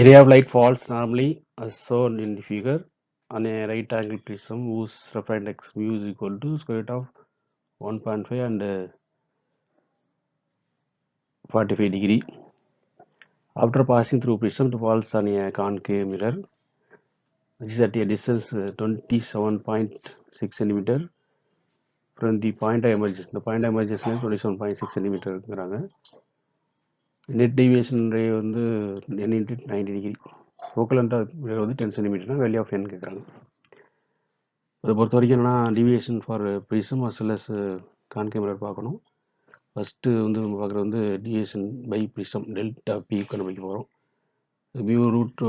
Area of light falls normally as shown in the figure on a right angle prism whose refractance mu is equal to square root of 1.5 and 45 degree. After passing through prism, it falls on a concave mirror which is at a distance 27.6 centimeter from the point of emergence. The point of emergence is 27.6 centimeter. Net deviation ray வந்து n into 90 degree. Focal length mirror வந்து 10 centimeter. Value of n கேட்குறாங்க. அதை பொறுத்த வரைக்கும் என்னன்னா deviation for prism as well as concave mirror பார்க்கணும். First வந்து நம்ம பார்க்குறது வந்து deviation by prism delta P கண்டுபிடிக்க போகிறோம். வியூ ரூட்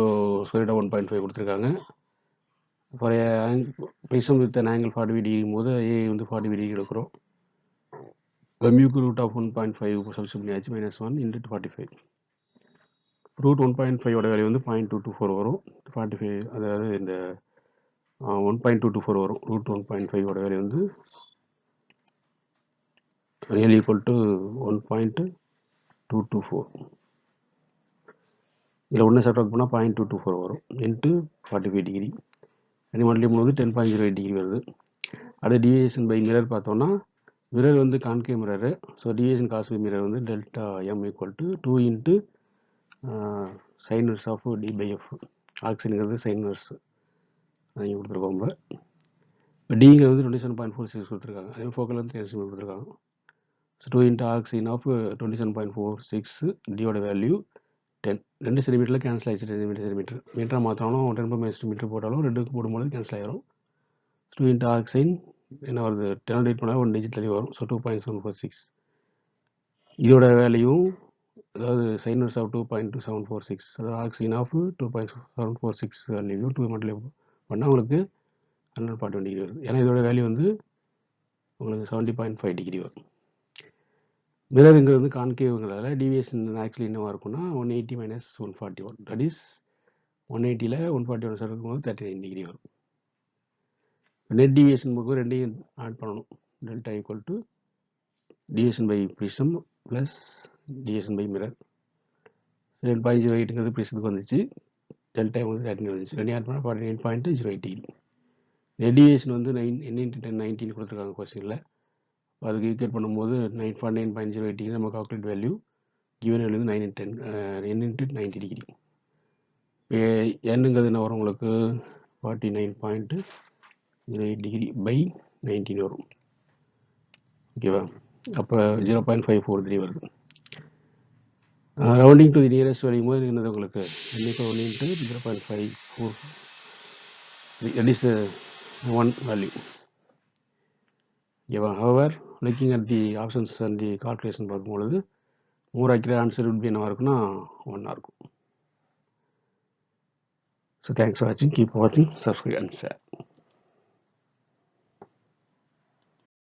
ஸ்கொயர் 1.5 கொடுத்துருக்காங்க. For prism with an angle 40 degree போது ஏ வந்து 40 டிகிரி எடுக்கிறோம். மியூக்கு ரூட் ஆஃப் 1.5 சப்ஸ்டிட் பண்ணியாச்சு -1 இன்ட்டு 45. ரூட் 1.5ஓட வேல்யூ வந்து 0.224 வரும். 45 அதாவது இந்த 1.224 வரும். ரூட் 1.5ஓட வேல்யூ வந்து real equal to 1.224. இதில் ஒன்று சப்ட்ராக்ட் பண்ணால் 0.224 வரும் இன்ட்டு 45 டிகிரி. அது மல்டிப்ளை போது 10.08 டிகிரி வருது. அடுத்து டிவியேஷன் பை மிரர் பார்த்தோம்னா மிரர் வந்து concave mirror. So deviation cause by mirror வந்து delta m equal to 2 into sine inverse of d by f. ஆக்சிங்கிறது சைன் இன்வர்ஸ் நீங்கள் கொடுத்துருக்கோம். இப்போ டிங்கிறது வந்து 27.46 கொடுத்துருக்காங்க. அதே ஃபோக்கல் வந்து 10 கொடுத்துருக்காங்க. So 2 into arc sin of 27.46 d value 10. 2 சென்டிமீட்டரில் கேன்சல் ஆயிடுச்சு. 2 சென்டிமீட்டர் மீட்டராக மாற்றினாலும் 10 மீட்டர் போட்டாலும் 2க்கு போடும்போது கேன்சல் ஆகிடும். 2 into arc sin என்ன வருது 10 8 பண்ணால் 1 டிஜிட் வரும். ஸோ 2.746 இதோட வேல்யூ அதாவது சைன் இன்வர்ஸ் ஆஃப் 2.746 அதாவது arc sin ஆஃப் 2.746 வேல்யூ 2 மட்டும் பண்ணால் உங்களுக்கு 141 டிகிரி வருது. ஏன்னா இதோட வேல்யூ வந்து உங்களுக்கு 70.5 டிகிரி வரும். மிரருங்கிறது வந்து கான்கேவ்ங்கிறதால டிவியேஷன் ஆக்சுவலி என்னவாக இருக்கும்னா 180 minus 141. தட் இஸ் 180ல் 141 சேர்க்கும்போது 39 டிகிரி வரும். நெட் டிவியேஷன் போது ரெண்டையும் ஆட் பண்ணணும். Delta equal to deviation by prism plus deviation by mirror. 2.08ங்கிறது ப்ரிசத்துக்கு வந்துச்சு. டெல்டா வந்து 39 வந்துச்சு. ரெண்டையும் ஆட் பண்ணால் 49.08 டிகிரி. நெட் டிவியேஷன் வந்து 9 into 10 19 கொடுத்துருக்காங்க கொஸ்டினில். அதுக்கு ஈக்குவேட் பண்ணும்போது 949.08 டிகிரி நம்ம கால்குலேட் வேல்யூ கிவன் வேல்யூ வந்து 9 into 90 டிகிரி. என்னங்கிறது என்ன வரும் உங்களுக்கு 49.08 டிகிரி பை 19 வரும். ஓகேவா? அப்போ 0.543 வருது. Rounding to the nearest value போது என்னது உங்களுக்கு 1 into 0.54 that is the one value. ஓகேவா? Hour looking at the options and the calculation பார்க்கும்பொழுது மோர் ஆக்யூரேட் ஆன்சர் would be என்னவாக இருக்குன்னா 1 இருக்கும். So thanks for watching. Keep watching, subscribe and share.